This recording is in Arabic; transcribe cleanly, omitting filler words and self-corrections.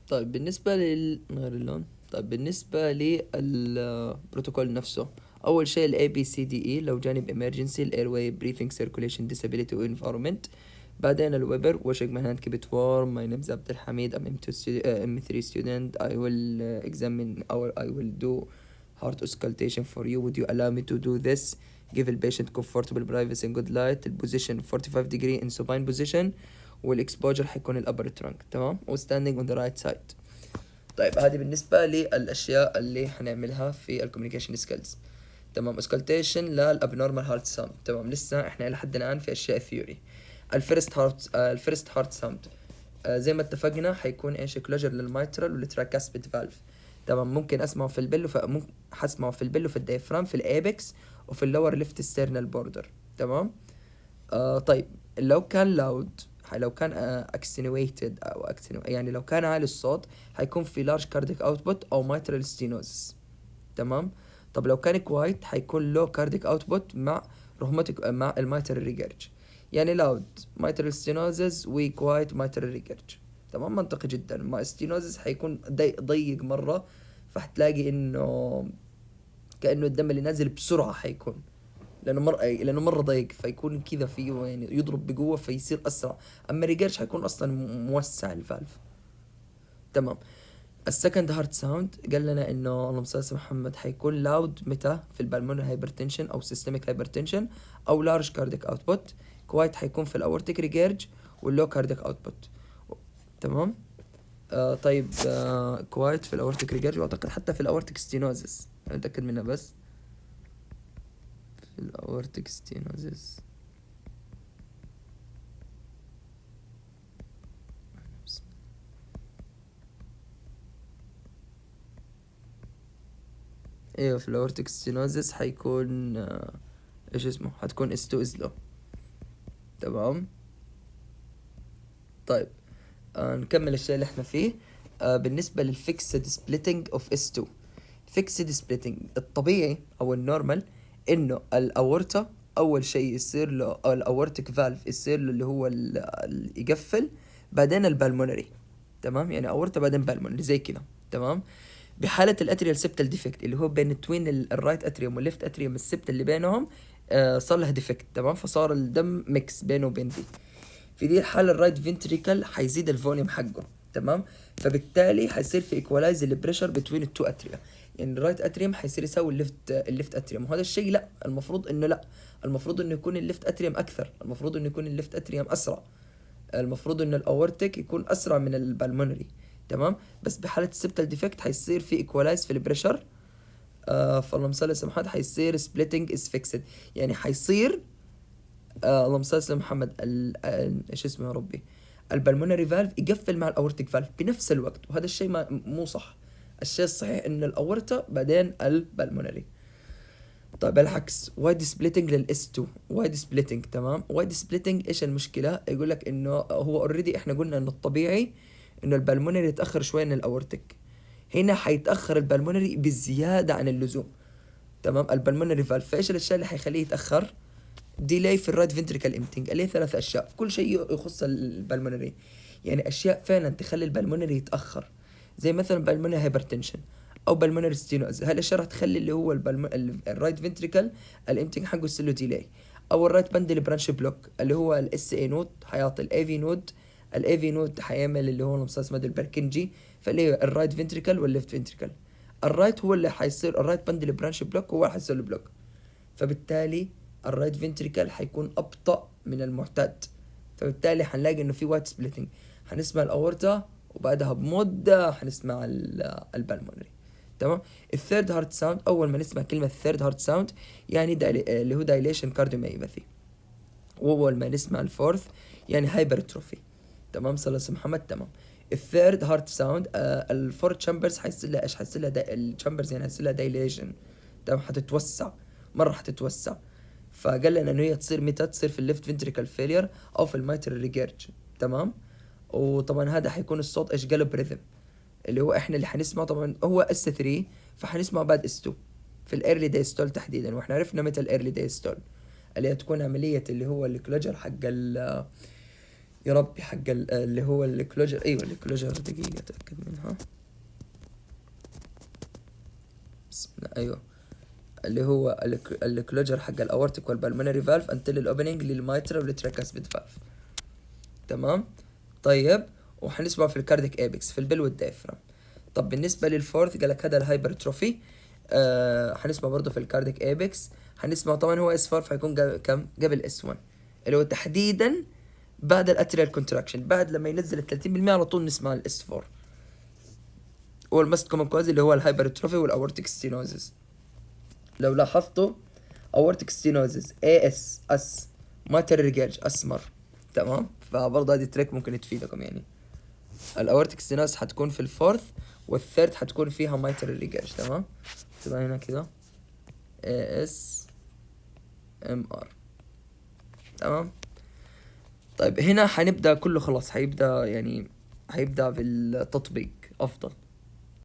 طيب بالنسبة نغير اللون. طيب بالنسبة للبروتوكول نفسه، أول شيء ال ABCDE لو جانب emergency ال airway breathing circulation disability و environment. بعدين الويبر washing my hand keep it warm my name is عبد الحميد I'm M3 student I will examine or I will do heart auscultation for you would you allow me to do this. Give the patient comfortable privacy and good light. البوزيشن 45 degree in supine position. والاكسبوجر حيكون الابر ترانك. تمام. وستاندينج اون ذا رايت سايد. طيب هذه بالنسبة للأشياء اللي حنعملها في الكوميونيكيشن سكيلز. تمام. اسكالتيشن للابنورمال هارت ساوند. تمام. لسه احنا إلى حد الآن في أشياء ثيوري. الفيرست هارت ساوند زي ما اتفقنا حيكون ايش كلوجر للمايترال والتراكاسبيد فالف. تمام. ممكن اسمعه في البل ممكن حسمعه في البل وفي الديافرام في الايبكس وفي اللور ليفت ستيرنال بوردر. تمام. طيب لو كان لاود، لو كان اكستنويتد او يعني لو كان عالي الصوت حيكون في لارج كارديك اوتبوت او مايترال ستينوزس. تمام. طب لو كان كوايت حيكون لو كارديك اوتبوت مع روماتيك مع المايترال ريجرج. يعني لاود مايترال ستينوزس وكوايت مايترال ريجرج. تمام. منطقي جدا. مع ستينوزس حيكون ضيق مره، فحتلاقي انه كانه الدم اللي نازل بسرعه حيكون، لانه مره ضيق فيكون كذا فيه يعني يضرب بقوه فيصير اسرع. اما الريجرش حيكون اصلا موسع الفالف. تمام. السكند هارت ساوند قال لنا انه اللهم صل على محمد حيكون لاود متى في البلمونري هايبرتنشن او سيستميك هايبرتنشن او لارج كارديك اوتبوت. كوايت حيكون في الاورتيك ريجيرج واللو كارديك اوتبوت. تمام. طيب كوايت في الاورتيك ريجيرج واعتقد حتى في الاورتيك ستينوزس اتاكد منها بس. في الاورتيك ستينوزس ايوه في الاورتيك ستينوزس حيكون ايش اسمه حتكون اس2 ازلو. تمام. طيب نكمل الشيء اللي احنا فيه. بالنسبة للفيكسد سبليتنج اوف اس2. فيكسد سبليتنج الطبيعي او النورمال انه الاورتا اول شيء يصير له او الاورتيك فالف يصير له اللي هو يقفل، بعدين البالمونري. تمام. يعني اورتا بعدين بالمونري زي كذا. تمام. بحالة الاتريال سيبتال ديفكت اللي هو بين توين الرايت اتريوم والليفت اتريوم السبت اللي بينهم صار لها ديفكت. تمام. فصار الدم ميكس بينه وبين دي. في دي الحالة الرايت فينتريكل حيزيد الفوليوم حقه. تمام. فبالتالي حيصير في ايكوالايز البريشر بين التو اتريا. يعني الرايت اتريوم حيصير يساوي الليفت اتريوم، وهذا الشيء لا، المفروض انه لا، المفروض انه يكون الليفت اتريوم اكثر، المفروض انه يكون الليفت اتريوم اسرع، المفروض ان الاورتيك يكون اسرع من البلمونري. تمام. بس بحالة السبتال ديفكت حيصير في ايكوالايز في البريشر. فاللهم صل على محمد حيصير سبليتنج از فيكسد. يعني حيصير اللهم صل على محمد ايش اسمه يا ربي، البلمونري فالف يقفل مع الاورتيك فالف بنفس الوقت، وهذا الشيء ما مو صح. الشيء الصحيح ان الاورتا بعدين البلمونري. طيب العكس وايد سبليتنج للاس 2 وايد سبليتنج. تمام. وايد سبليتنج ايش المشكله؟ يقول لك انه هو اوريدي احنا قلنا انه الطبيعي انه البلمونري يتاخر شويه عن الاورتيك، هنا حيتاخر البلمونري بزياده عن اللزوم. تمام. البلمونري فالف فايش الاشياء اللي حيخليه يتاخر؟ ديلاي في الرايت فنتريكال امتنج اللي هي ثلاث اشياء، كل شيء يخص البلمونري. يعني اشياء فعلا تخلي البلمونري يتاخر، زي مثلا بالمونري هايبرتنشن او بالمونري ستينوز. هالاشياء راح تخلي اللي هو الرايت فنتريكال الامتنج حقه يصير له ديلاي. او الرايت باندل برانش بلوك اللي هو الاس اي نود حيعطي الاي في نود، الاي في نود حيعمل اللي هو المصاص مد البركنجي، فاللي هو الرايت فنتريكال والليفت فنتريكال. الرايت هو اللي حيصير الرايت باندل برانش بلوك هو اللي حيصير له بلوك، فبالتالي الرايت فنتريكل حيكون ابطأ من المعتاد، فبالتالي حنلاقي انه في وايت سبليتنج. حنسمع الاورتا وبعدها بمده حنسمع البلمونري. تمام. الثيرد هارت ساوند اول ما نسمع كلمه ثيرد هارت ساوند يعني اللي هو دايليشن كارديوميوباثي. واول ما نسمع الفورث يعني هايبرتروفي. تمام. صلى الله عليه محمد. تمام. الثيرد هارت ساوند الفور تشامبرز حيصير لها ايش؟ حيصير لها التشامبرز يعني حيصير لها دايليشن. تمام. حتتوسع مره، حتتوسع. فقال لنا انه هي تصير متى؟ تصير في الليفت فنتريكال فيلير او في المايترال ريجيرج. تمام. وطبعا هذا حيكون الصوت ايش؟ قلب ريذم، اللي هو احنا اللي حنسمعه طبعا هو اس 3، فحنسمع بعد اس 2 في الايرلي دايستول تحديدا. واحنا عرفنا متى الايرلي دايستول اللي هتكون عملية اللي هو الكلوجر حق يا ربي حق اللي هو الكلوجر، ايوه الكلوجر، دقيقة اتأكد منها. بسم الله، ايوه اللي هو الكلوجر حق الاورتيك والبلمونري فالف انتل الاوبننج للمايترا والتراكاسبيد فالف. تمام. طيب وحنسمع في الكارديك ايبكس في البل والدايفرام. طب بالنسبة للفورث قالك هذا الهايبرتروفي، حنسمع برضه في الكارديك ايبكس. حنسمع طبعا هو اس 4 فيكون كم قبل اس 1، اللي هو تحديدا بعد الاتريال كونتراكشن، بعد لما ينزل ال 30% على طول نسمع الاس 4. والمست كومن كوز اللي هو الهايبرتروفي والاورتيك ستينوزس. لو لاحظتوا اورتيك ستينوزس اي اس اس ماتر ريجالج اسمر. تمام، فبرضه هذه تريك ممكن تفيدكم يعني. الاورتيك ستينوزس حتكون في الفورث، والثيرد حتكون فيها مايتر ريجالج. تمام، تبقى هنا كده اي اس ام ار. تمام. طيب هنا حنبدأ كله خلاص، حيبدأ يعني حيبدأ بالتطبيق افضل.